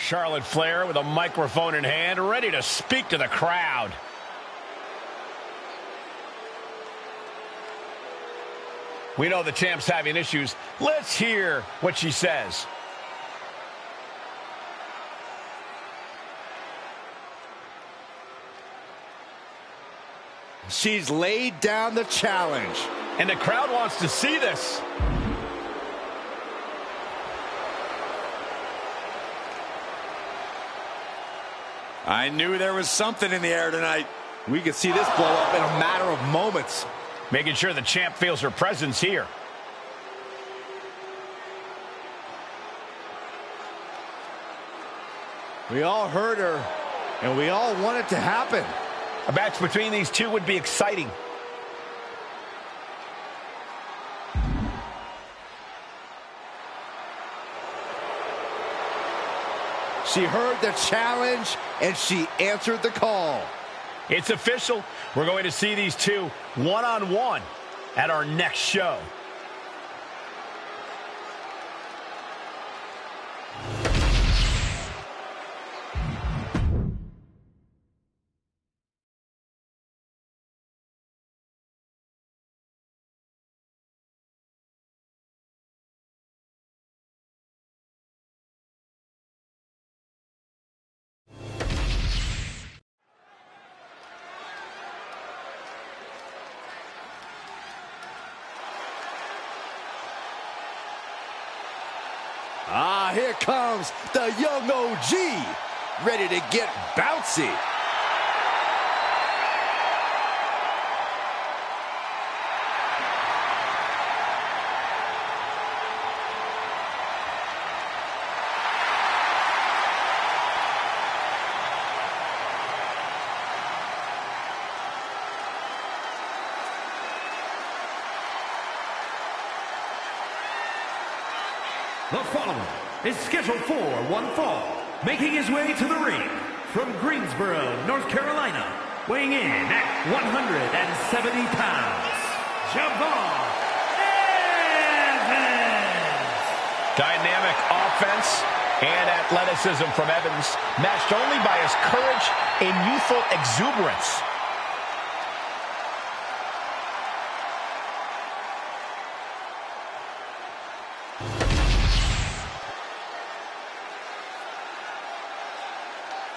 Charlotte Flair with a microphone in hand, ready to speak to the crowd. We know the champ's having issues. Let's hear what she says. She's laid down the challenge. And the crowd wants to see this. I knew there was something in the air tonight. We could see this blow up in a matter of moments. Making sure the champ feels her presence here. We all heard her, and we all want it to happen. A match between these two would be exciting. She heard the challenge, and she answered the call. It's official. We're going to see these two one-on-one at our next show. Ah, here comes the young OG, ready to get bouncy. The following is scheduled for one fall, making his way to the ring from Greensboro, North Carolina, weighing in at 170 pounds, Javon Evans. Dynamic offense and athleticism from Evans, matched only by his courage and youthful exuberance.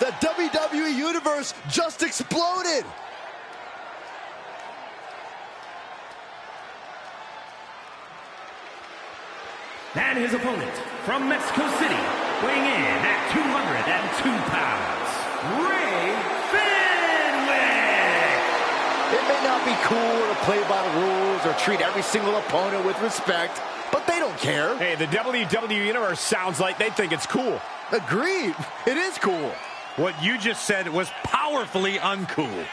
The WWE Universe just exploded. And his opponent from Mexico City, weighing in at 202 pounds, Ray Finwick. It may not be cool to play by the rules or treat every single opponent with respect, but they don't care. Hey, the WWE Universe sounds like they think it's cool. Agreed. It is cool. What you just said was powerfully uncool.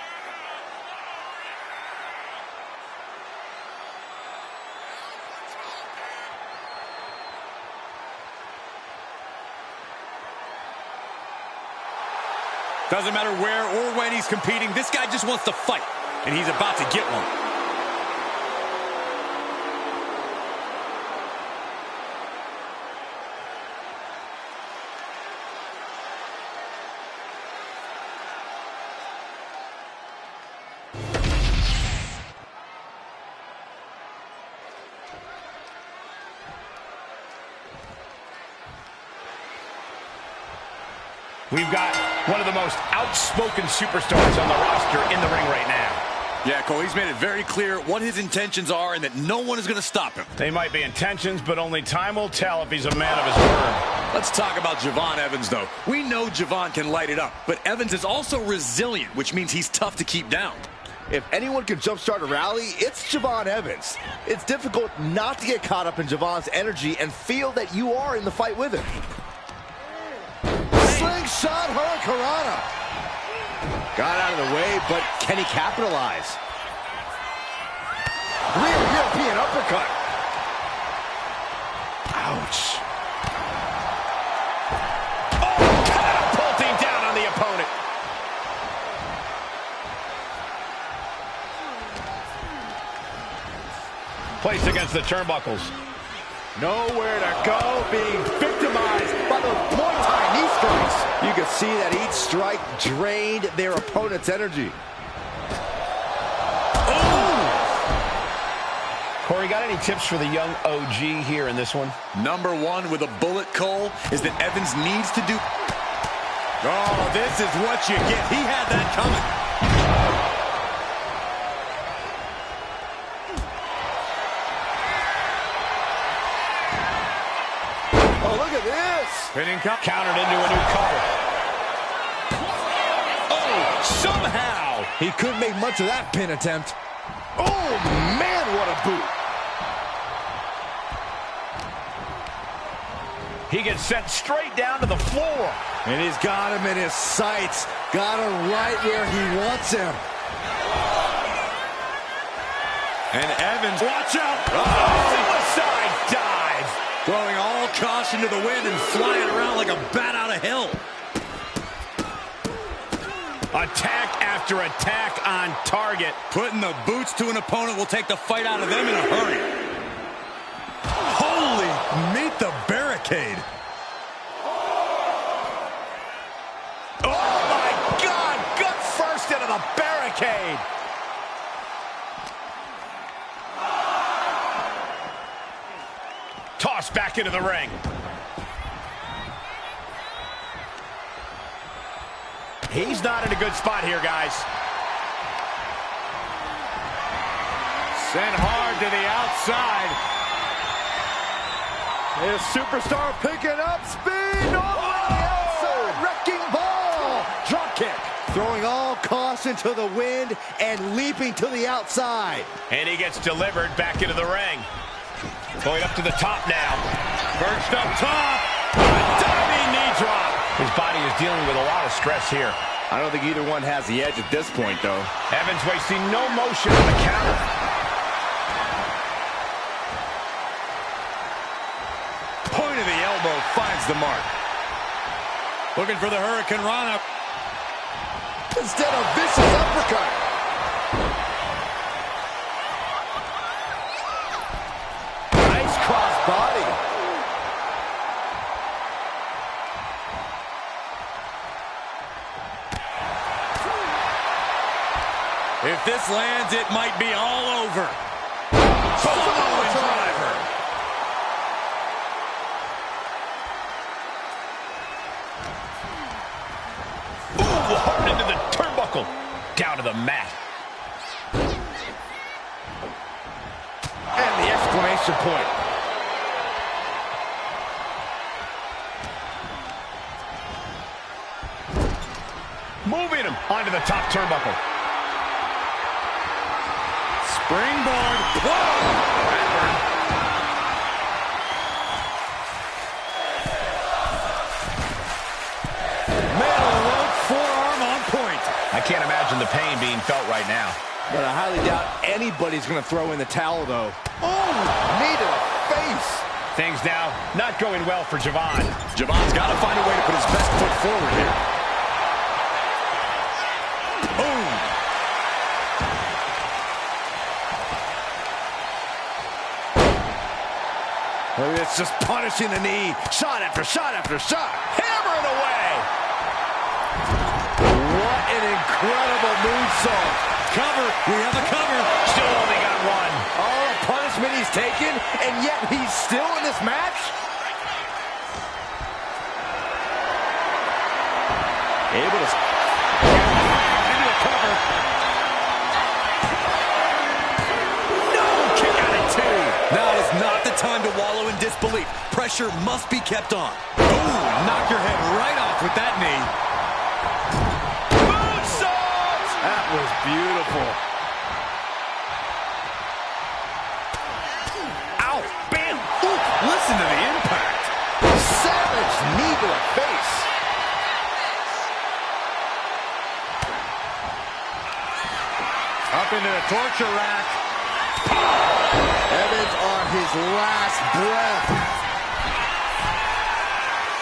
Doesn't matter where or when he's competing, this guy just wants to fight, and he's about to get one. We've got one of the most outspoken superstars on the roster in the ring right now. Yeah, Cole, he's made it very clear what his intentions are and that no one is going to stop him. They might be intentions, but only time will tell if he's a man of his word. Let's talk about Javon Evans, though. We know Javon can light it up, but Evans is also resilient, which means he's tough to keep down. If anyone can jumpstart a rally, it's Javon Evans. It's difficult not to get caught up in Javon's energy and feel that you are in the fight with him. Slingshot Hurricanrana. Got out of the way, but can he capitalize? Rear European uppercut. Ouch. Oh, catapulting down on the opponent. Placed against the turnbuckles. Nowhere to go, being victimized. mesmerized by those Muay Thai knee strikes. You can see that each strike drained their opponent's energy. Corey, got any tips for the young OG here in this one? Number one with a bullet, Cole, is that Evans needs to do... Oh, this is what you get. He had that coming. Oh, look at this. Pinning count. Countered into a new cover. Oh, somehow. He couldn't make much of that pin attempt. Oh, man, what a boot. He gets sent straight down to the floor. And he's got him in his sights. Got him right where he wants him. And Evans, watch out. Suicide dive. Throwing all caution to the wind and flying around like a bat out of hell. Attack after attack on target. Putting the boots to an opponent will take the fight out of them in a hurry. Holy, meet the barricade. Oh, my God. Gut first into the barricade. Tossed back into the ring. He's not in a good spot here, guys. Sent hard to the outside. His superstar picking up speed. All the way to the outside. Wrecking ball. Drop kick. Throwing all caution to the wind and leaping to the outside. And he gets delivered back into the ring. Going up to the top now. Perched up top. Diving knee drop. His body is dealing with a lot of stress here. I don't think either one has the edge at this point, though. Evans wasting no motion on the counter. Point of the elbow finds the mark. Looking for the Hurricane Rana. Instead of vicious uppercut. Nice cross body. If this lands, it might be all over. Following driver. Ooh, hard into the turnbuckle. Down to the mat. And the exclamation point. Moving him onto the top turnbuckle. Springboard. Whoa! Metal rope forearm on point. I can't imagine the pain being felt right now. But I highly doubt anybody's going to throw in the towel, though. Oh, knee to the face. Things now not going well for Javon. Javon's got to find a way to put his best foot forward here. Boom. It's just punishing the knee. Shot after shot after shot. Hammer it away. What an incredible moonsault. Cover. We have a cover. Still only got one. All the punishment he's taken, and yet he's still in this match? Able to Into a cover. No, kick out at two. Now is not the time to wallow in disbelief. Pressure must be kept on. Ooh, knock your head right off with that knee. Moonsault! That was beautiful. Ow, bam. Ooh, listen to the impact. Savage knee to the face. Up into the torture rack. Evans on his last breath.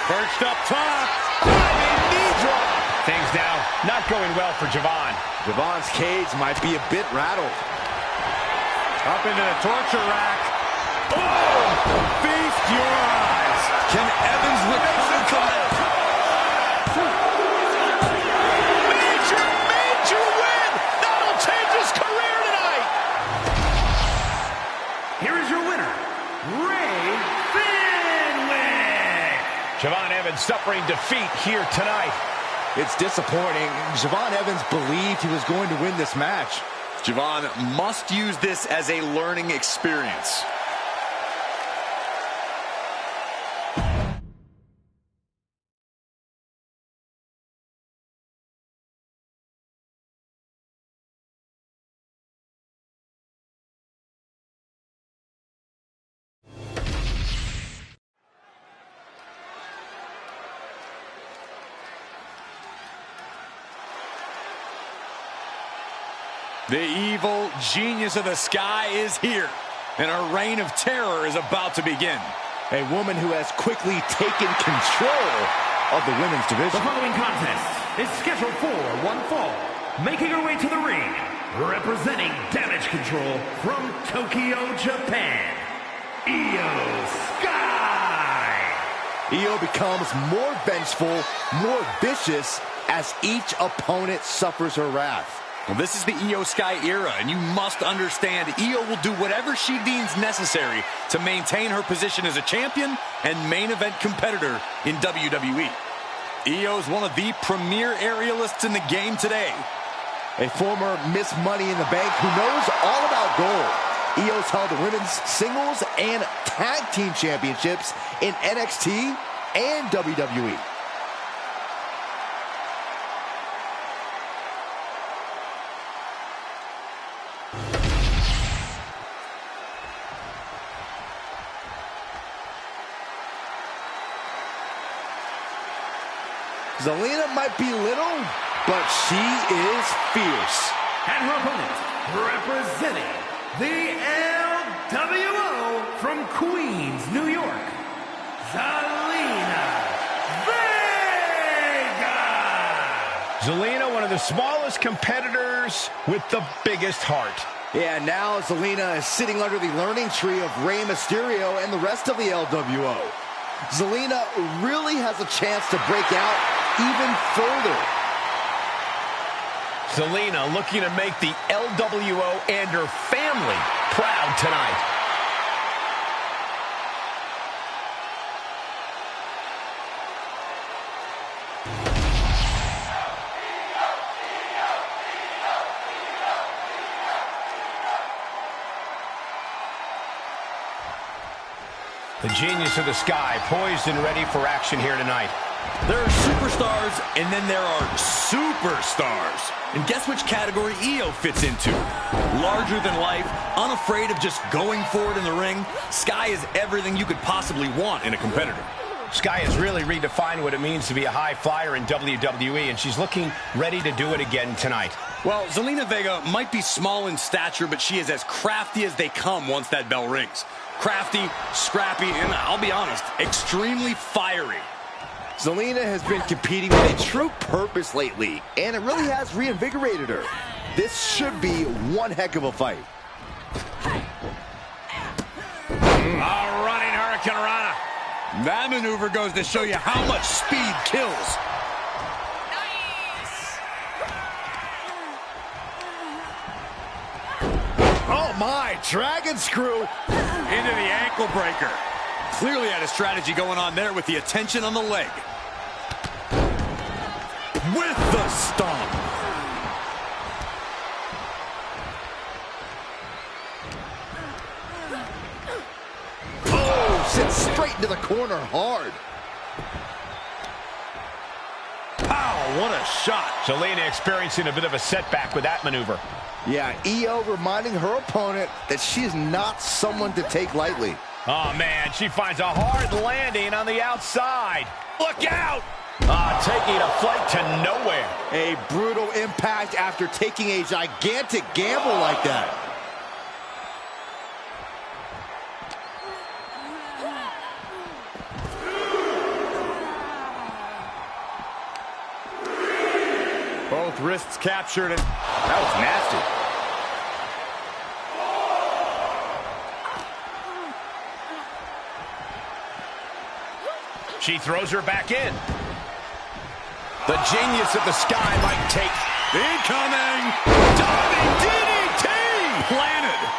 Perched up top. Knee drop. Things now not going well for Javon. Javon's cage might be a bit rattled. Up into the torture rack. Oh! Feast your eyes. Can Evans recover from that? Major win! That'll change his career tonight! Here is your winner, Javon Evans suffering defeat here tonight. It's disappointing. Javon Evans believed he was going to win this match. Javon must use this as a learning experience. The evil genius of the sky is here, and her reign of terror is about to begin. A woman who has quickly taken control of the women's division. The following contest is scheduled for one fall. Making her way to the ring, representing Damage Control from Tokyo, Japan, Io Sky. Io becomes more vengeful, more vicious as each opponent suffers her wrath. Well, this is the Io Sky era, and you must understand Io will do whatever she deems necessary to maintain her position as a champion and main event competitor in WWE. Io is one of the premier aerialists in the game today. A former Miss Money in the Bank who knows all about gold. Io's held the women's singles and tag team championships in NXT and WWE. Zelina might be little, but she is fierce. And her opponent, representing the LWO from Queens, New York, Zelina Vega. Zelina, one of the smallest competitors with the biggest heart. Yeah, now Zelina is sitting under the learning tree of Rey Mysterio and the rest of the LWO. Zelina really has a chance to break out even further. Zelina looking to make the LWO and her family proud tonight. The genius of the sky, poised and ready for action here tonight. There are superstars, and then there are superstars. And guess which category Io fits into? Larger than life, unafraid of just going for it in the ring. Sky is everything you could possibly want in a competitor. Sky has really redefined what it means to be a high flyer in WWE, and she's looking ready to do it again tonight. Well, Zelina Vega might be small in stature, but she is as crafty as they come once that bell rings. Crafty, scrappy, and I'll be honest, extremely fiery. Zelina has been competing with a true purpose lately, and it really has reinvigorated her. This should be one heck of a fight. A running Hurricane Rana. That maneuver goes to show you how much speed kills. Oh my, dragon screw. Into the ankle breaker. Clearly had a strategy going on there with the attention on the leg. With the stomp. Oh, sits straight into the corner hard. Pow, what a shot. Zelina experiencing a bit of a setback with that maneuver. Yeah, Io reminding her opponent that she is not someone to take lightly. Oh, man, she finds a hard landing on the outside. Look out! Taking a flight to nowhere. A brutal impact after taking a gigantic gamble like that. Both wrists captured, and that was nasty. She throws her back in. The genius of the Sky might take... Incoming! Diving DDT! Planted!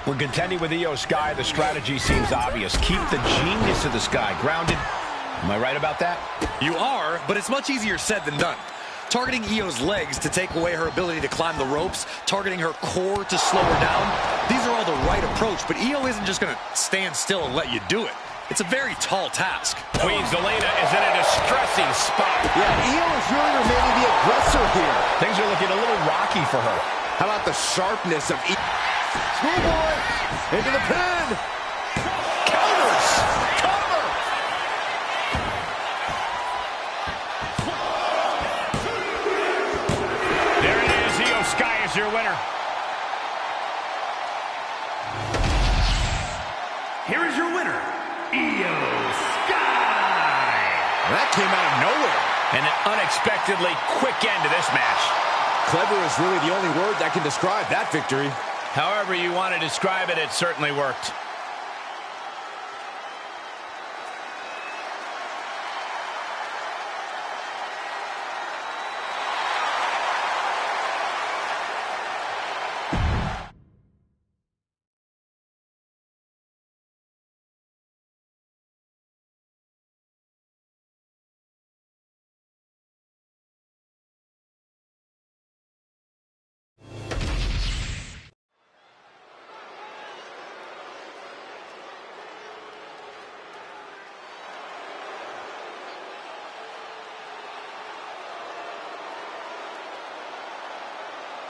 When contending with Io Sky, the strategy seems obvious. Keep the genius of the Sky grounded. Am I right about that? You are, but it's much easier said than done. Targeting Io's legs to take away her ability to climb the ropes, targeting her core to slow her down, these are all the right approach, but Io isn't just going to stand still and let you do it. It's a very tall task. Queen Zelina is in a distressing spot. Yeah, Io is really remaining the aggressor here. Things are looking a little rocky for her. How about the sharpness of Io? Schoolboy into the pin. Counters. Cover. There it is. Io Sky is your winner. Here is your winner, Io Sky. That came out of nowhere. And an unexpectedly quick end to this match. Clever is really the only word that can describe that victory. However you want to describe it, it certainly worked.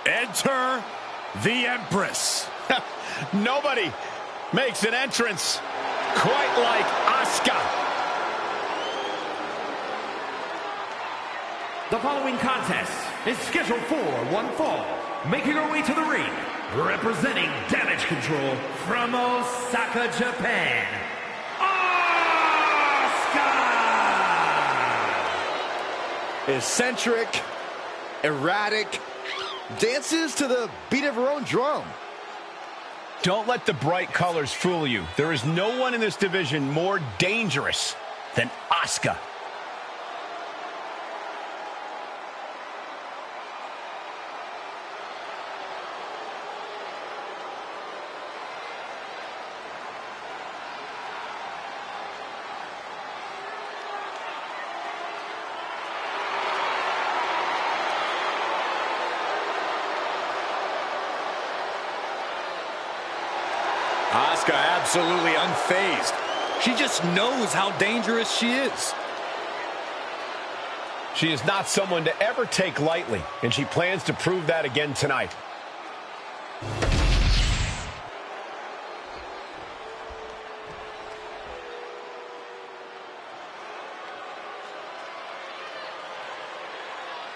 Enter the Empress. Nobody makes an entrance quite like Asuka. The following contest is scheduled for one fall. Making her way to the ring, representing Damage Control from Osaka, Japan, Asuka! Eccentric, erratic, dances to the beat of her own drum. Don't let the bright colors fool you. There is no one in this division more dangerous than Asuka. Asuka absolutely unfazed. She just knows how dangerous she is. She is not someone to ever take lightly, and she plans to prove that again tonight.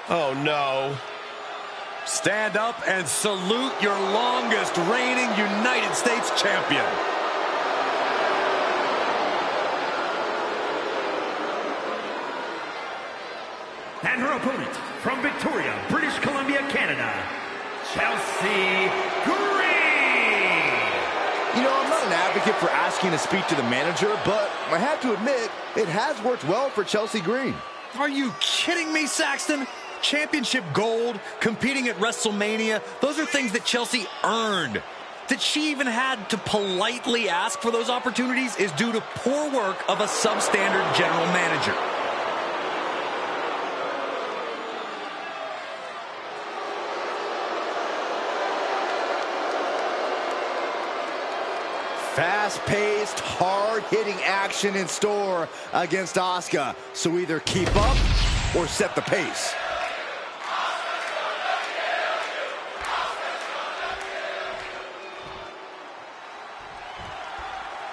Oh, no. Stand up and salute your longest reigning United States champion. And her opponent, from Victoria, British Columbia, Canada, Chelsea Green. You know, I'm not an advocate for asking to speak to the manager, but I have to admit, it has worked well for Chelsea Green. Are you kidding me, Saxton? Championship gold, competing at WrestleMania, those are things that Chelsea earned. That she even had to politely ask for those opportunities is due to poor work of a substandard general manager. Fast-paced, hard-hitting action in store against Asuka. So either keep up or set the pace.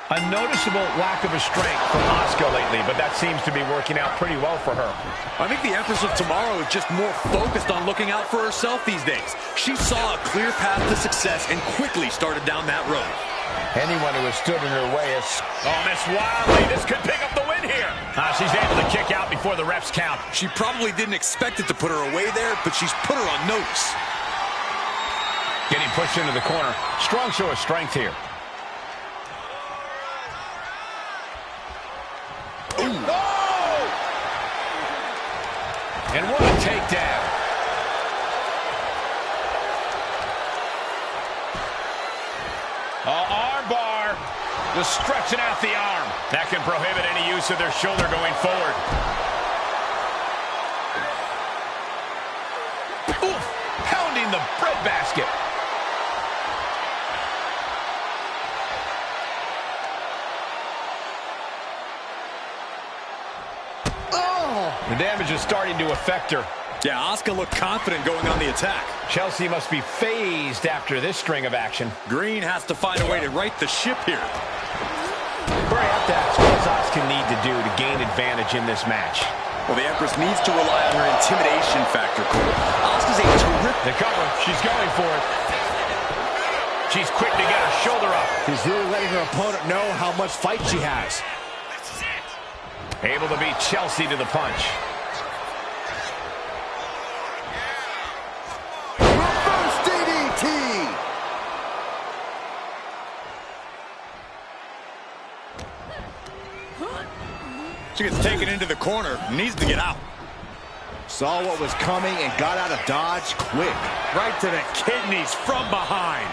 A noticeable lack of a strength from Asuka lately, but that seems to be working out pretty well for her. I think the Empress of Tomorrow is just more focused on looking out for herself these days. She saw a clear path to success and quickly started down that road. Anyone who has stood in her way is... Oh, Miss Wildly, this could pick up the win here. She's able to kick out before the refs count. She probably didn't expect it to put her away there, but she's put her on notice. Getting pushed into the corner. Strong show of strength here. And what a takedown. Arm bar. Just stretching out the arm. That can prohibit any use of their shoulder going forward. Oof, pounding the breadbasket. The damage is starting to affect her. Yeah, Asuka looked confident going on the attack. Chelsea must be phased after this string of action. Green has to find a way to right the ship here. Perhaps that's what Asuka need to do to gain advantage in this match. Well, the Empress needs to rely on her intimidation factor, Cole. Asuka's a terrific... The cover. She's going for it. She's quick to get her shoulder up. She's really letting her opponent know how much fight she has. Able to beat Chelsea to the punch. Reverse DDT! She gets taken into the corner, needs to get out. Saw what was coming and got out of dodge quick. Right to the kidneys from behind.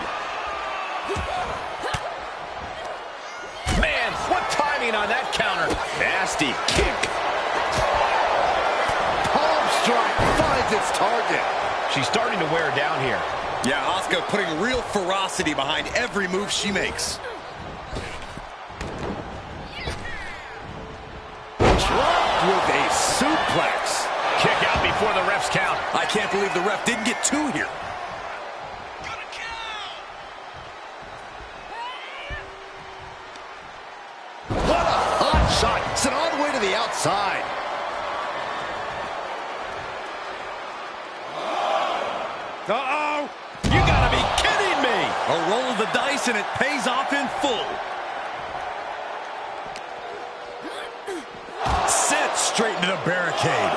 Man, what timing on that counter. Nasty kick. Palm strike finds its target. She's starting to wear down here. Yeah, Asuka putting real ferocity behind every move she makes. Dropped with a suplex. Kick out before the ref's count. I can't believe the ref didn't get two here. What a hot shot. Sent all the way to the outside. Uh-oh! You gotta be kidding me! A roll of the dice and it pays off in full. Sent straight into the barricade.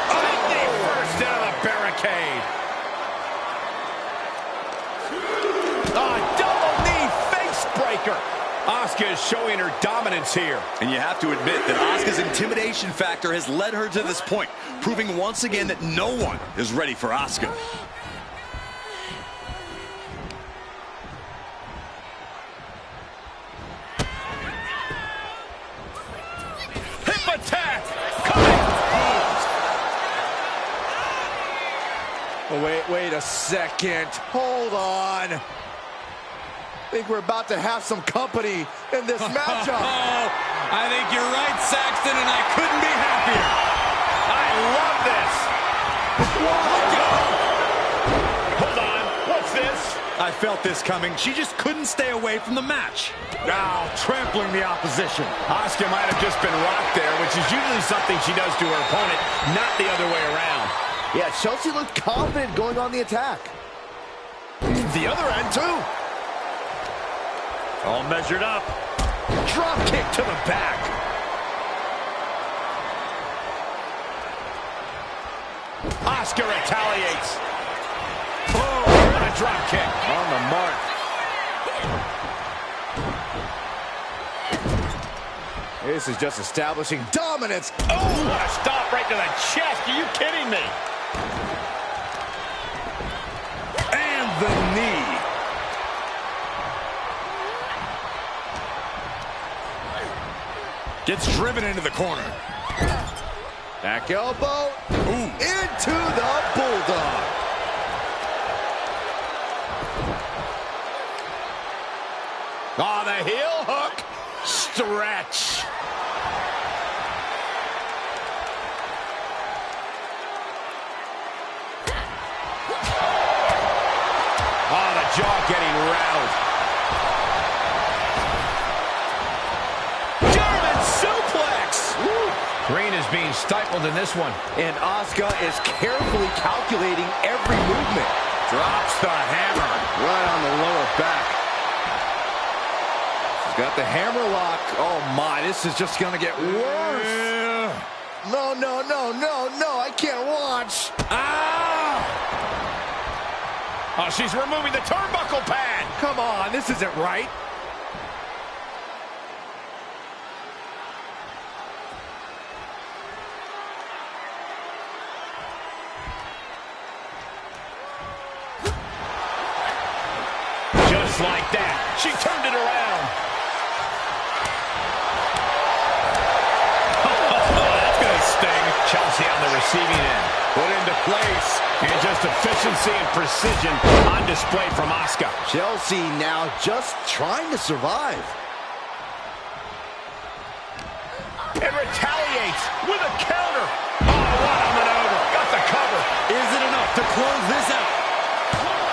Lightning first into the barricade. Double knee face breaker. Asuka is showing her dominance here. And you have to admit that Asuka's intimidation factor has led her to this point, proving once again that no one is ready for Asuka. Hip attack coming. Oh, wait a second. Hold on. I think we're about to have some company in this matchup. I think you're right, Saxton, and I couldn't be happier. I love this. Hold on. What's this? I felt this coming. She just couldn't stay away from the match. Now trampling the opposition. Asuka might have just been rocked there, which is usually something she does to her opponent, not the other way around. Yeah, Chelsea looked confident going on the attack. The other end, too. All measured up. Drop kick to the back. Asuka retaliates. Oh, what a drop kick. On the mark. This is just establishing dominance. Oh, what a stop right to the chest. Are you kidding me? And the knee. Gets driven into the corner. Back elbow. Ooh. Into the bulldog. Oh, the heel hook. Stretch. Oh, the jaw getting rattled. German suplex. Woo. Green is being stifled in this one. And Asuka is carefully calculating every movement. Drops the hammer. Right on the lower back. She's got the hammer lock. Oh my, this is just gonna get worse. No, no, no, no, no, I can't watch. Ah! Oh, she's removing the turnbuckle pad. Come on, this isn't right. Just like that, she turned it around. That's going to sting. Chelsea on the receiving end. Put into place. And just efficiency and precision on display from Asuka. Chelsea now just trying to survive. And retaliates with a counter. Oh, what a maneuver. Got the cover. Is it enough to close this out?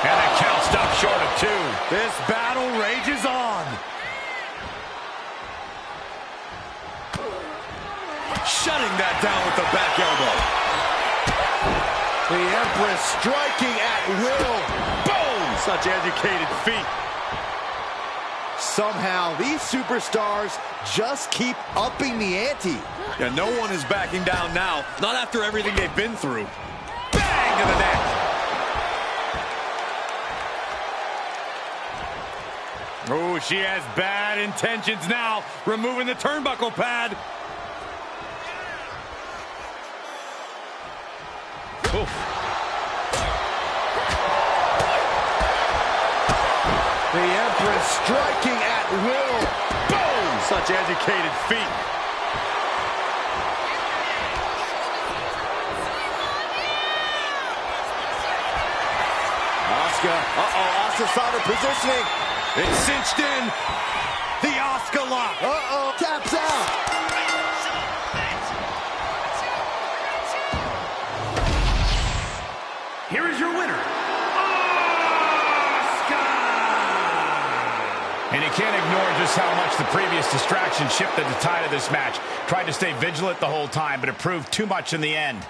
And the count stopped short of 2. This battle rages on. Shutting that down with the back elbow. The Empress striking at will. Boom! Such educated feet. Somehow, these superstars just keep upping the ante. Yeah, no one is backing down now. Not after everything they've been through. Bang to the neck. Oh, she has bad intentions now. Removing the turnbuckle pad. Oof. The Empress striking at will. Boom! Such educated feet. Asuka. Asuka saw her positioning. It's cinched in. The Asuka lock. Taps out. Here is your winner, Asuka! And you can't ignore just how much the previous distraction shifted the tide of this match. Tried to stay vigilant the whole time, but it proved too much in the end.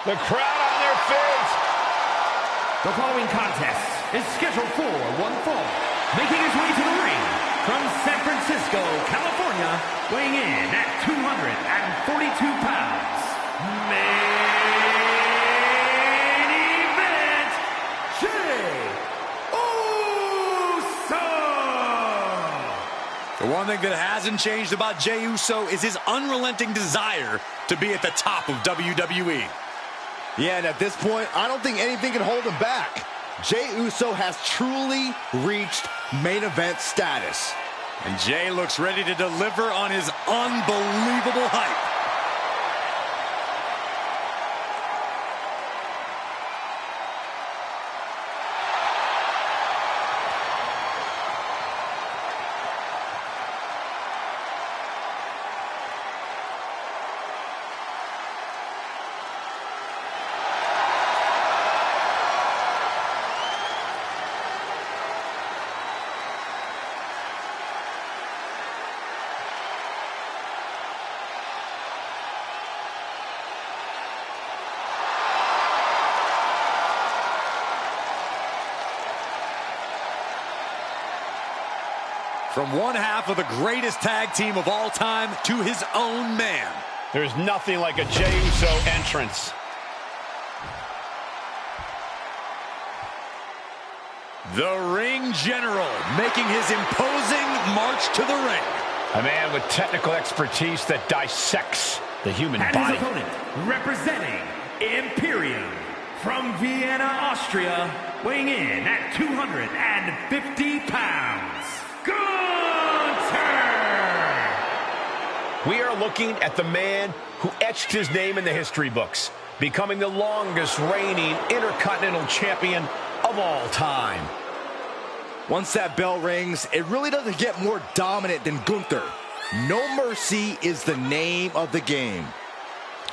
The crowd on their feet. The following contest is scheduled for one fall. Making his way to the ring from San Francisco, California, weighing in at 242 pounds. Main event, Jey Uso! The one thing that hasn't changed about Jey Uso is his unrelenting desire to be at the top of WWE. Yeah, and at this point, I don't think anything can hold him back. Jey Uso has truly reached main event status. And Jey looks ready to deliver on his unbelievable hype. From one half of the greatest tag team of all time to his own man. There's nothing like a Jey Uso entrance. The Ring General making his imposing march to the ring. A man with technical expertise that dissects the human And body. his opponent, representing Imperium from Vienna, Austria, weighing in at 250 pounds, Gunther! We are looking at the man who etched his name in the history books, becoming the longest reigning Intercontinental Champion of all time. Once that bell rings, it really doesn't get more dominant than Gunther. No Mercy is the name of the game.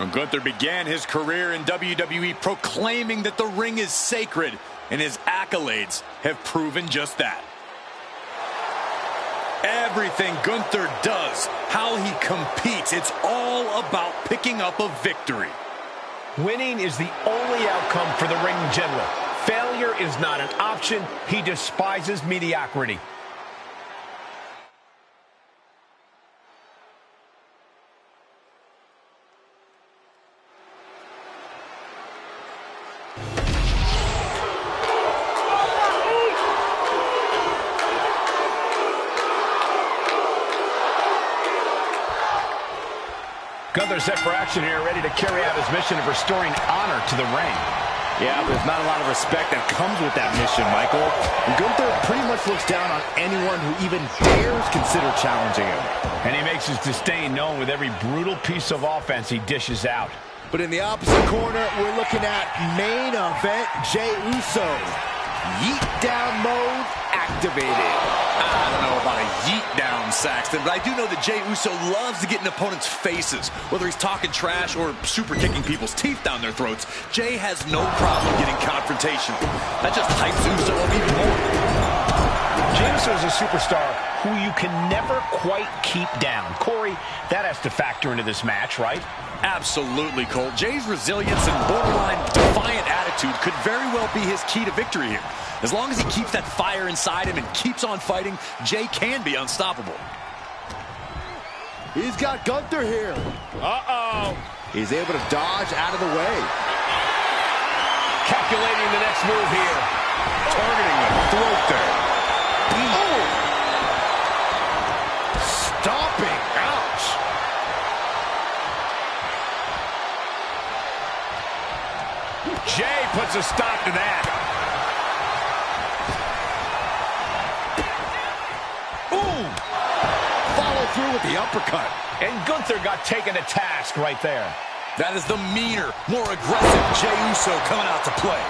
And Gunther began his career in WWE proclaiming that the ring is sacred, and his accolades have proven just that. Everything Gunther does, how he competes, it's all about picking up a victory. Winning is the only outcome for the Ring General. Failure is not an option. He despises mediocrity. Gunther set for action here, ready to carry out his mission of restoring honor to the ring. Yeah, there's not a lot of respect that comes with that mission, Michael. Gunther pretty much looks down on anyone who even dares consider challenging him. And he makes his disdain known with every brutal piece of offense he dishes out. But in the opposite corner, we're looking at main event Jey Uso. Yeet down mode activated. I don't know about a yeet down, Saxton, but I do know that Jey Uso loves to get in opponents' faces. Whether he's talking trash or super kicking people's teeth down their throats, Jey has no problem getting confrontational. That just hypes Uso up even more. Jey Uso is a superstar who you can never quite keep down. Corey, that has to factor into this match, right? Absolutely, Cole. Jey's resilience and borderline defiant attitude could very well be his key to victory here. As long as he keeps that fire inside him and keeps on fighting, Jey can be unstoppable. He's got Gunther here. Uh-oh. He's able to dodge out of the way. Calculating the next move here. Targeting the throat there. Oh. Stomping. Ouch. Jey puts a stop to that. Ooh! Follow through with the uppercut. And Gunther got taken to task right there. That is the meaner, more aggressive Jey Uso coming out to play.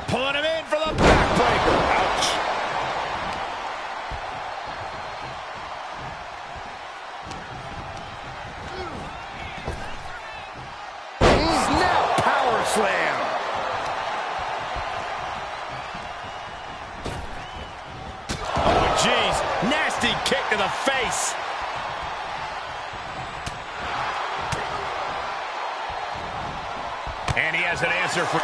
Pulling him in for the backbreaker. Ouch. Snap power slam. Oh, jeez. Nasty kick to the face. And he has an answer for...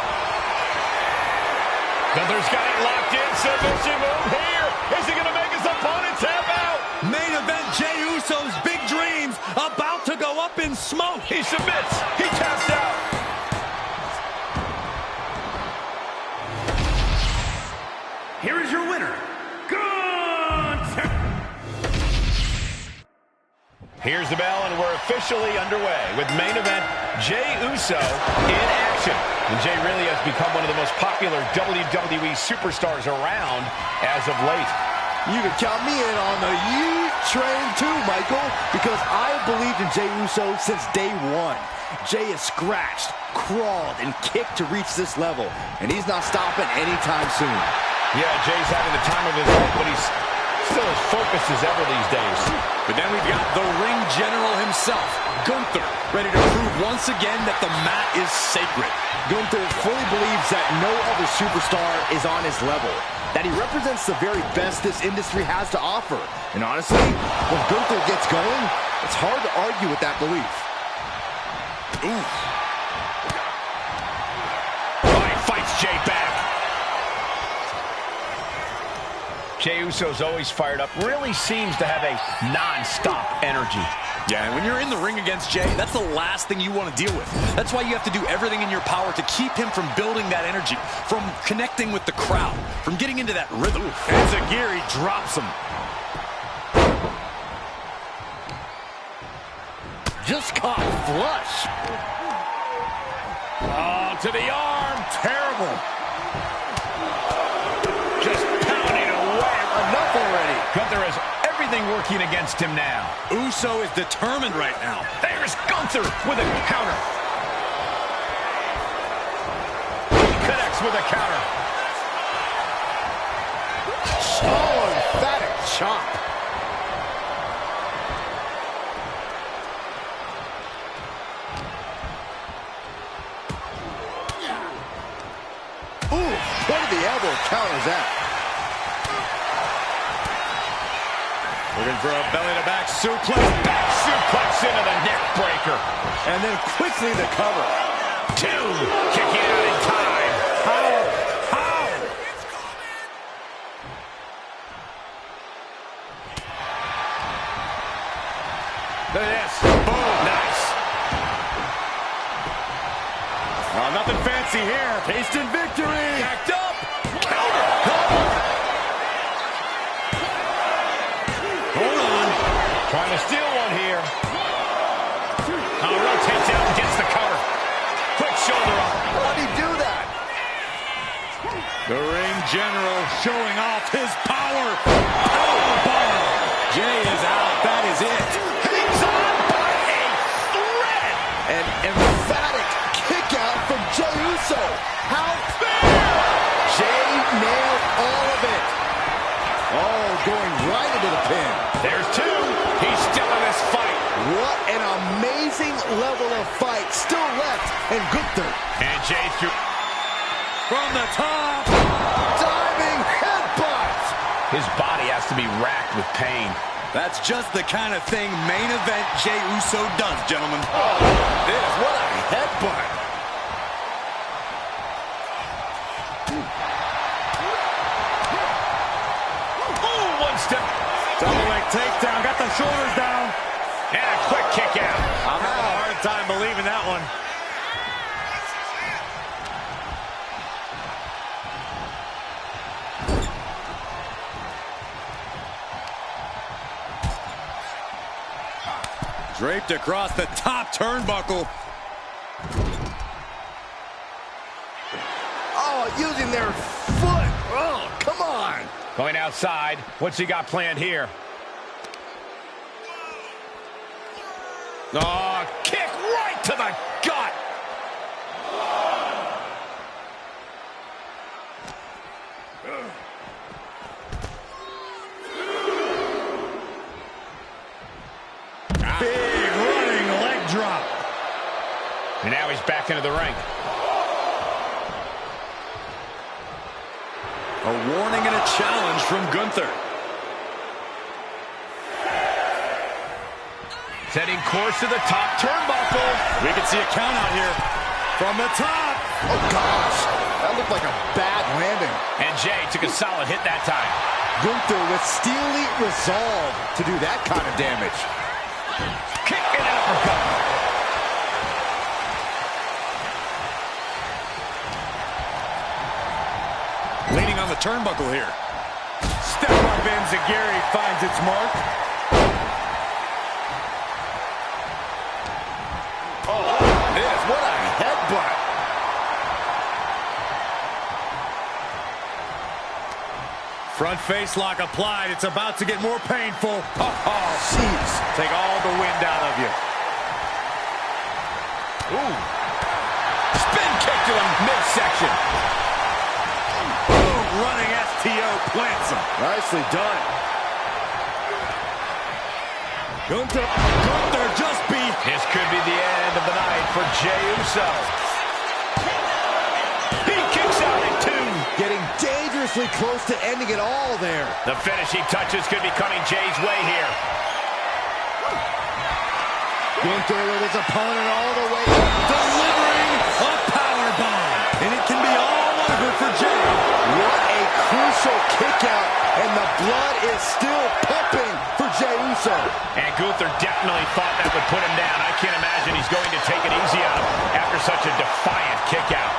Gunther's got it locked in. Submission move here. Is he going to make his opponent tap out? Main event Jey Uso's big dreams about to go up in smoke. He submits. He taps out. Here is your winner, Gunther. Here's the bell, and we're officially underway with main event Jey Uso in action. And Jey really has become one of the most popular WWE superstars around as of late. You can count me in on the yeet train too, Michael, because I believed in Jey Uso since day one. Jey has scratched, crawled, and kicked to reach this level, and he's not stopping anytime soon. Yeah, Jey's having the time of his life, but he's still as focused as ever these days. But then we've got the ring general himself, Gunther, ready to prove once again that the mat is sacred. Gunther fully believes that no other superstar is on his level, that he represents the very best this industry has to offer. And honestly, when Gunther gets going, it's hard to argue with that belief. Ooh. Oh, he fights Jey back. Jey Uso's always fired up, really seems to have a non-stop energy. Yeah, and when you're in the ring against Jey, that's the last thing you want to deal with. That's why you have to do everything in your power to keep him from building that energy, from connecting with the crowd, from getting into that rhythm. And Zagiri drops him. Just caught flush. Oh, to the arm. Terrible. Just pounding away. Enough already. Gunther has everything working against him now. Uso is determined right now. There's Gunther with a counter. He connects with a counter. Oh, emphatic chop. Ooh, point of the elbow counters that. Looking for a belly-to-back suplex. Back suplex into the neck breaker. And then quickly the cover. Two. Kicking out in time. How? Look at this. Boom. Nice. Oh, nothing fancy here. Tasting victory. Backed up. Counter. Hold on. Trying to steal one here. Rotates out and gets the cover. Quick shoulder up. How did he do that? The ring general showing off his power. Powerbomb. Jay is out. That is it. Hangs on by a thread. An emphatic kick out from Jey Uso. How Jay nailed all of it. Oh, going right into the pin. There's two. He's still in this fight. What an amazing level of fight still left in Gunther. And Jay through From the top. Diving headbutt. his body has to be racked with pain. That's just the kind of thing main event Jey Uso does, gentlemen. Oh, this, what a headbutt. Ooh, one step. Double leg takedown. Got the shoulders down. And a quick kick out. I'm having a hard time believing that one. Draped across the top turnbuckle. Oh, using their foot. Oh, come on. Going outside. What's he got planned here? Oh, kick right to the gut. Big running leg drop. And now he's back into the ring. A warning and a challenge from Gunther. Setting course to the top turnbuckle. We can see a count out here. From the top. Oh, gosh. That looked like a bad landing. And Jay took a solid hit that time. Gunther with steely resolve to do that kind of damage. Kick and an uppercut. Leaning on the turnbuckle here. Step up Enziguri finds its mark. Oh, this, what a headbutt. Front face lock applied. It's about to get more painful. Oh, jeez. Take all the wind out of you. Ooh. Spin kick to the midsection. Boom, running STO plants him. Nicely done. Gunther just beat. This could be the end of the night for Jey Uso. He kicks out at two. Getting dangerously close to ending it all there. The finishing touches could be coming Jay's way here. Gunther with his opponent all the way. Delivering a powerbomb. And it can be all over for Jay. What a crucial kick out. And the blood is still pumping for Jey Uso. And Gunther definitely thought that would put him down. I can't imagine he's going to take it easy on him after such a defiant kick out.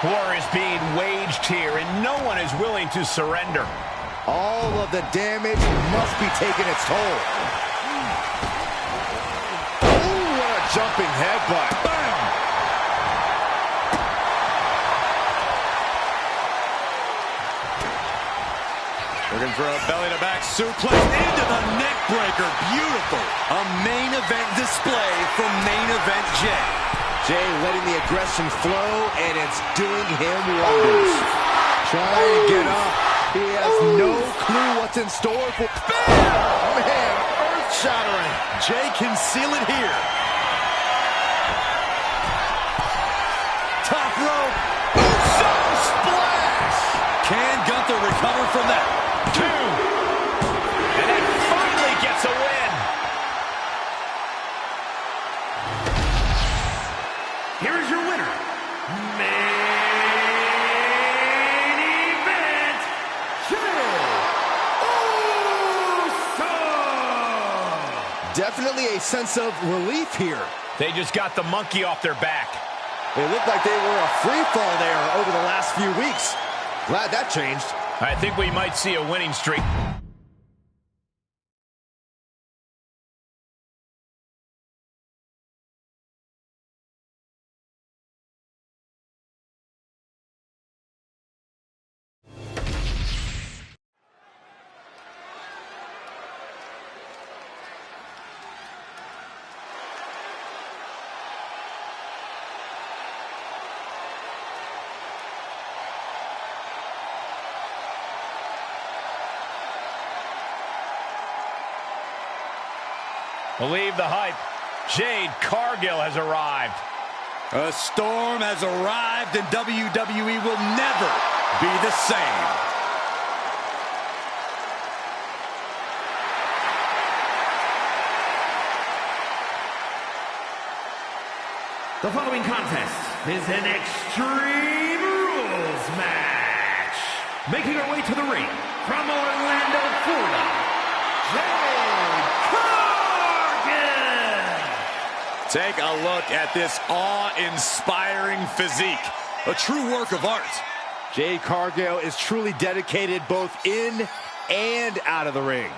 War is being waged here, and no one is willing to surrender. All of the damage must be taking its toll. Ooh, what a jumping headbutt. Bam! Looking for a belly-to-back suplex into the neck breaker. Beautiful. A main event display from Main Event Jay. Jay letting the aggression flow, and it's doing him wonders. Trying to get up. He has no clue what's in store for... Bam! Man, earth-shattering. Jay can seal it here. Top rope. Uso splash! Can Gunther recover from that? Two. And then finally gets a win. Here is your winner, main event, Jey Uso! Definitely a sense of relief here. They just got the monkey off their back. It looked like they were a free fall there over the last few weeks. Glad that changed. I think we might see a winning streak. Believe the hype. Jade Cargill has arrived. A storm has arrived, and WWE will never be the same. The following contest is an Extreme Rules match. Making her way to the ring from Orlando, Florida, Jade Cargill. Take a look at this awe-inspiring physique. A true work of art. Jade Cargill is truly dedicated both in and out of the ring.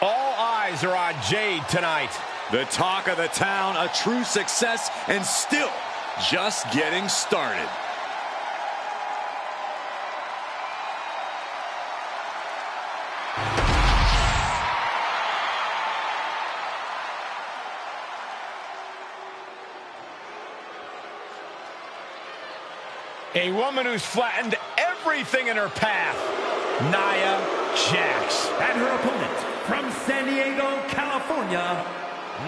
All eyes are on Jade tonight. The talk of the town, a true success, and still just getting started. A woman who's flattened everything in her path, Nia Jax. And her opponent from San Diego, California,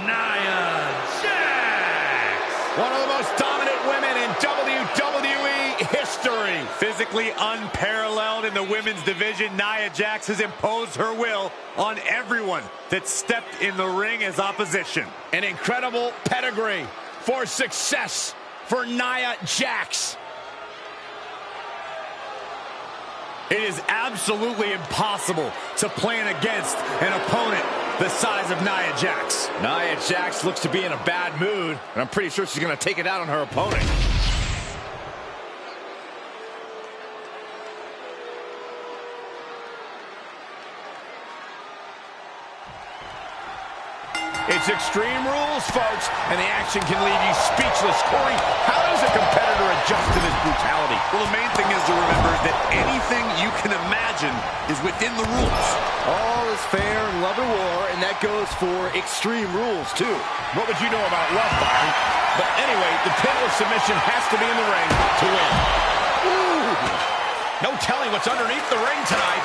Nia Jax. One of the most dominant women in WWE history. Physically unparalleled in the women's division, Nia Jax has imposed her will on everyone that stepped in the ring as opposition. An incredible pedigree for success for Nia Jax. It is absolutely impossible to plan against an opponent the size of Nia Jax. Nia Jax looks to be in a bad mood, and I'm pretty sure she's going to take it out on her opponent. It's Extreme Rules, folks, and the action can leave you speechless. Corey, how does a competitor adjust to this brutality? Well, the main thing is to remember that anything you can imagine is within the rules. All is fair in love and war, and that goes for Extreme Rules, too. What would you know about love, Byron? But anyway, the pin or submission has to be in the ring to win. Ooh. No telling what's underneath the ring tonight.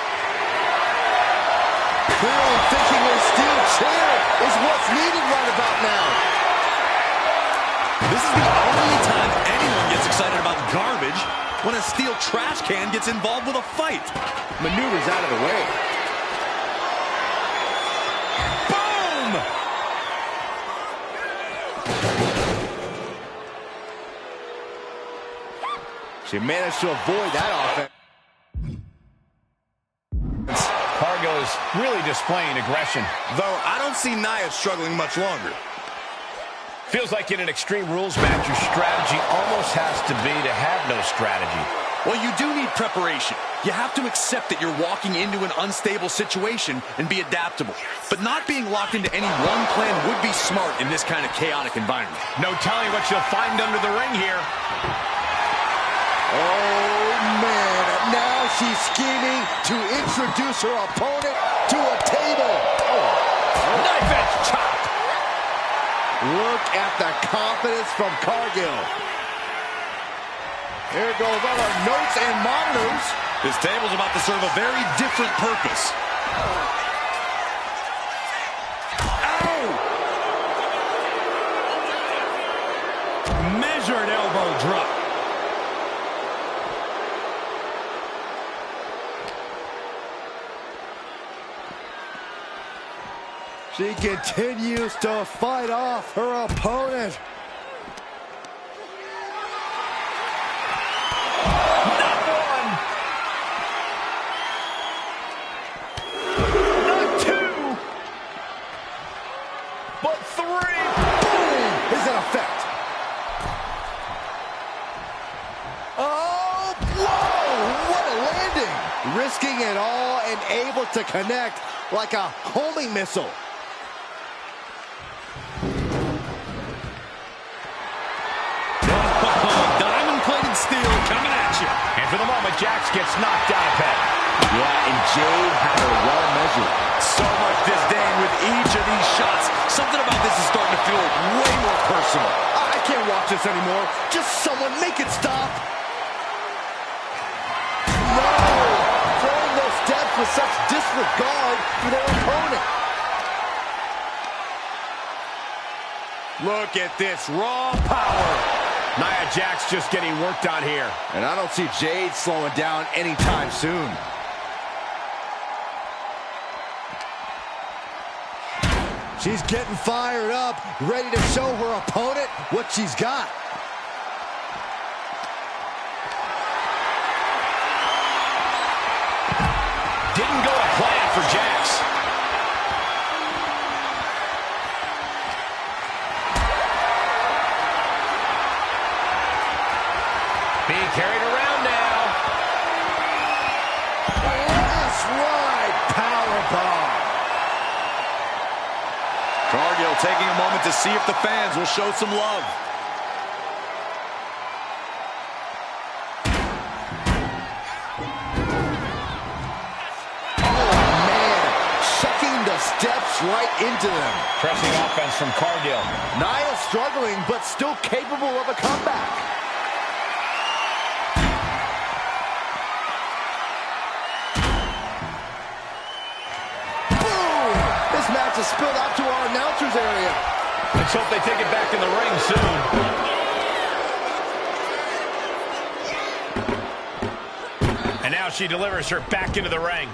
Clearly thinking a steel chair is what's needed right about now. This is the only time anyone gets excited about garbage, when a steel trash can gets involved with a fight. Maneuvers out of the way. Boom! She managed to avoid that offense. Cargill is really displaying aggression. Though I don't see Nia struggling much longer. Feels like in an Extreme Rules match, your strategy almost has to be to have no strategy. Well, you do need preparation. You have to accept that you're walking into an unstable situation and be adaptable. But not being locked into any one plan would be smart in this kind of chaotic environment. No telling what you'll find under the ring here. Oh, man. Now she's scheming to introduce her opponent to a table. Knife edge chop. Look at the confidence from Cargill. Here goes all our notes and monitors. This table's about to serve a very different purpose. Ow! Measured elbow drop. She continues to fight off her opponent. but 3. Boom! Is in effect. Oh, whoa! What a landing! Risking it all and able to connect like a homing missile. Diamond-plated steel coming at you. And for the moment, Jax gets knocked down a peg. Yeah, and Jade had her well measured. So much disdain with each of these shots. Something about this is starting to feel way more personal. I can't watch this anymore. Just someone make it stop. No! Throwing those steps with such disregard for their opponent. Look at this raw power. Nia Jax just getting worked on here. And I don't see Jade slowing down anytime soon. She's getting fired up, ready to show her opponent what she's got. Didn't go to plan for Jax. Being carried around now. Last ride, powerbomb. Cargill taking a moment to see if the fans will show some love. Oh, man. Chucking the steps right into them. Pressing offense from Cargill. Nia struggling, but still capable of a comeback. Boom! This match has spilled out to our announcers area. Let's hope they take it back in the ring soon. And now she delivers her back into the ring.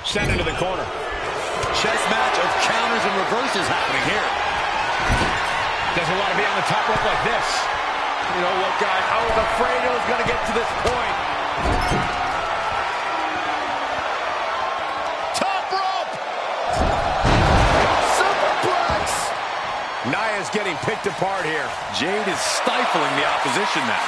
Sent into the corner. Chess match of counters and reverses happening here. Doesn't want to be on the top rope like this. You know what, guys? I was afraid it was going to get to this point. Top rope! Superplex! Nia's getting picked apart here. Jade is stifling the opposition now.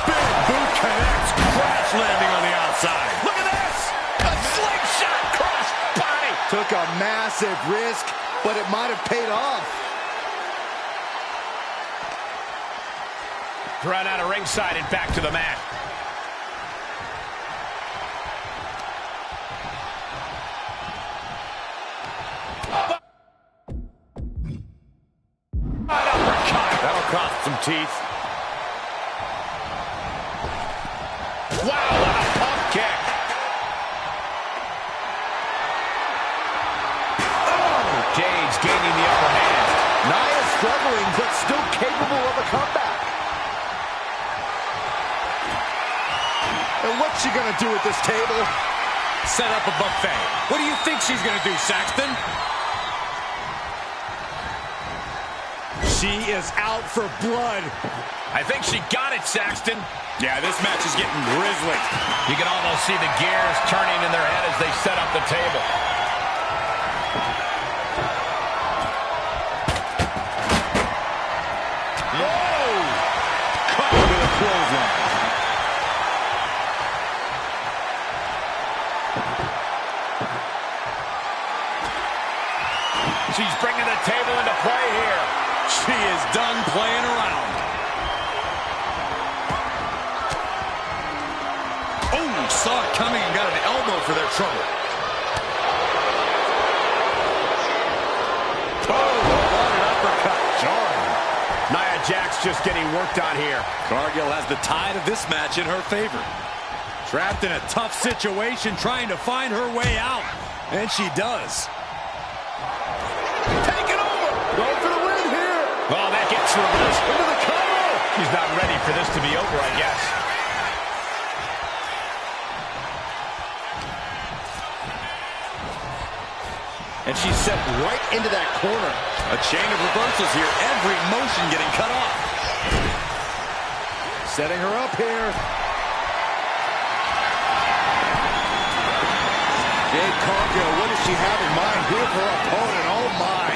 Big boot connects. Crash landing on the outside. Look at this! A slingshot cross body! Took a massive risk, but it might have paid off. Run out of ringside and back to the mat. An uppercut. That'll cost some teeth. Wow, what a pump kick. Oh, Jade's gaining the upper hand. Nia struggling, but still capable of a comeback. And what's she gonna do at this table? Set up a buffet. What do you think she's gonna do, Saxton? She is out for blood. I think she got it, Saxton. Yeah, this match is getting grisly. You can almost see the gears turning in their head as they set up the table. Whoa! Covered with a clothesline. She's bringing the table into play here. She is done playing around. Oh, saw it coming and got an elbow for their trouble. Oh, what an uppercut. Jarring. Nia Jax just getting worked on here. Cargill has the tide of this match in her favor. Trapped in a tough situation, trying to find her way out. And she does. Take it over. Going for the win here. Oh, that gets reversed. Into the cover. She's not ready for this to be over, I guess. And and she's set right into that corner. A chain of reversals here. Every motion getting cut off. Setting her up here. Jade Cargill, what does she have in mind here for her opponent? Oh my,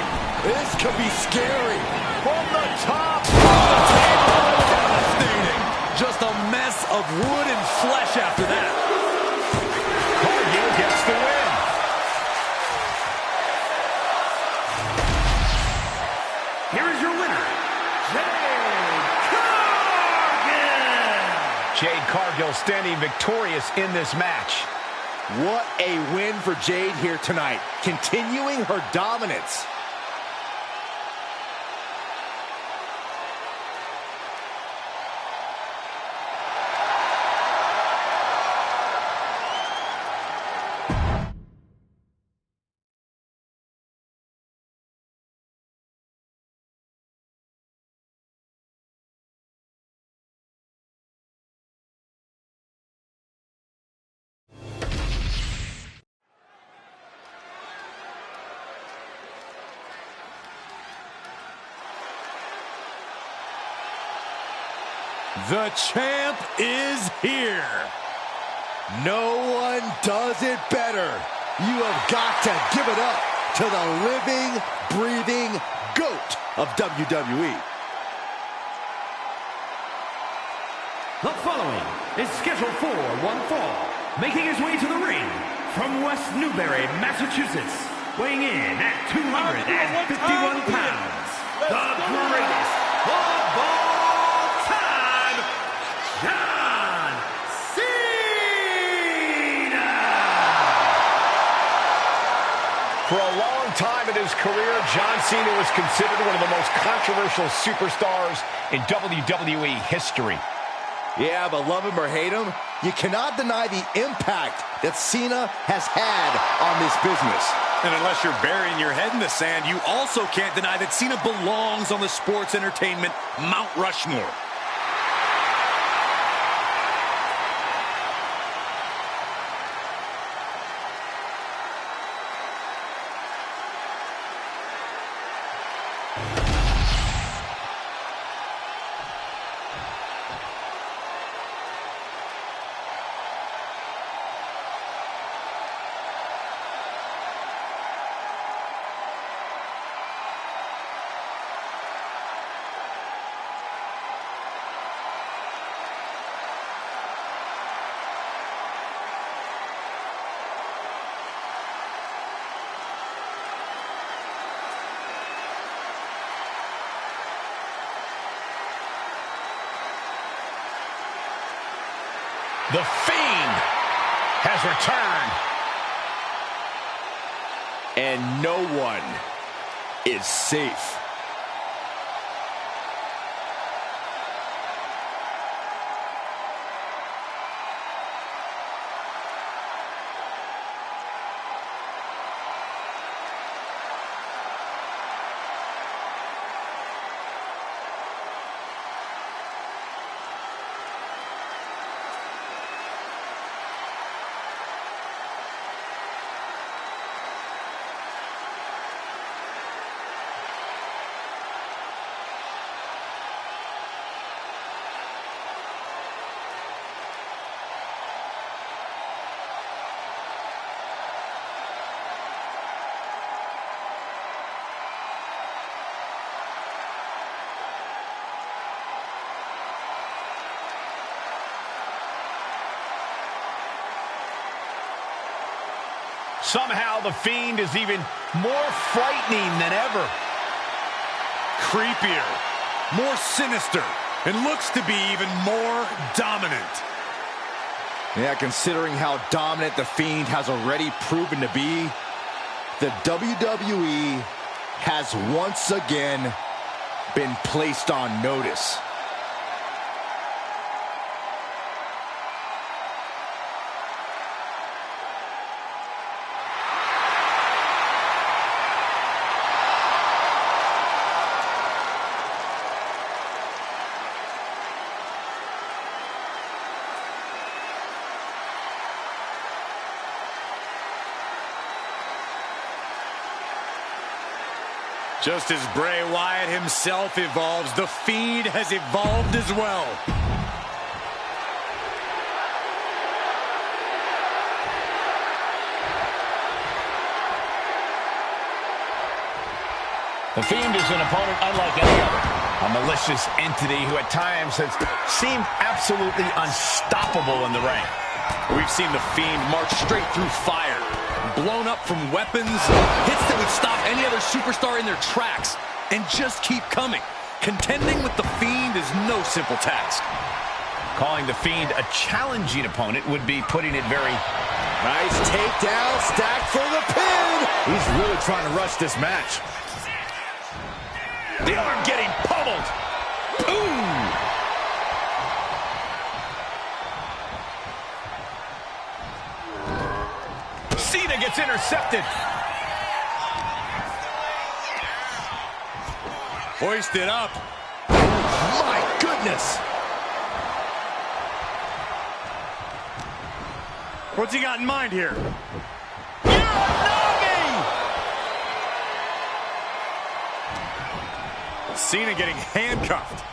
this could be scary. From the top, from the table, devastating. Just a mess of wood and flesh after that. Cargill gets the win. Here is your winner, Jade Cargill. Jade Cargill standing victorious in this match. What a win for Jade here tonight, continuing her dominance. The champ is here. No one does it better. You have got to give it up to the living, breathing GOAT of WWE. The following is scheduled for one fall, making his way to the ring from West Newbury, Massachusetts, weighing in at 251 pounds, the greatest of all time, John Cena! For a long time in his career, John Cena was considered one of the most controversial superstars in WWE history. Yeah, but love him or hate him, you cannot deny the impact that Cena has had on this business. And unless you're burying your head in the sand, you also can't deny that Cena belongs on the sports entertainment Mount Rushmore. The Fiend has returned. And no one is safe. Somehow the Fiend is even more frightening than ever. Creepier, more sinister, and looks to be even more dominant. Yeah, considering how dominant the Fiend has already proven to be, the WWE has once again been placed on notice. Just as Bray Wyatt himself evolves, the Fiend has evolved as well. The Fiend is an opponent unlike any other. A malicious entity who at times has seemed absolutely unstoppable in the ring. We've seen the Fiend march straight through fire, blown up from weapons, hits that would stop any other superstar in their tracks, and just keep coming. Contending with the Fiend is no simple task. Calling the Fiend a challenging opponent would be putting it very... Nice takedown, stacked for the pin. He's really trying to rush this match. The arm getting pummeled. Boom! Cena gets intercepted. Hoisted up. My goodness. What's he got in mind here? Cena getting handcuffed.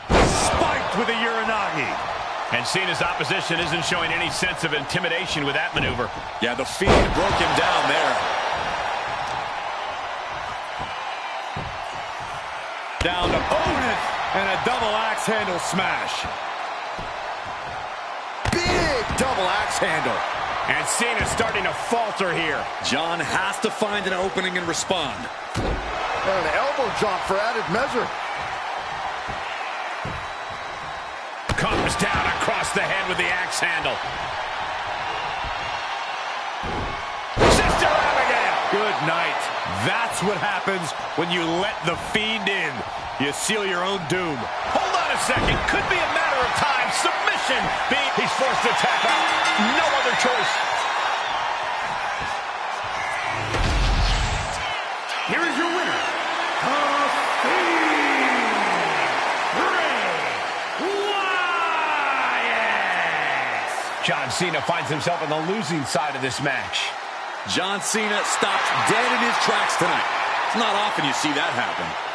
Spiked with a Uranagi. And Cena's opposition isn't showing any sense of intimidation with that maneuver. Yeah, the Fiend broke him down there. Down to opponent. And a double axe handle smash. Big double axe handle. And Cena's starting to falter here. John has to find an opening and respond. And an elbow drop for added measure. Comes down across the head with the axe handle. Sister Abigail. Good night. That's what happens when you let the Fiend in. You seal your own doom. Hold on a second. Could be a matter of time. Submission. He's forced to tap out. No other choice. Here is your winner, the Fiend, Bray Wyatt. John Cena finds himself on the losing side of this match. John Cena stopped dead in his tracks tonight. It's not often you see that happen.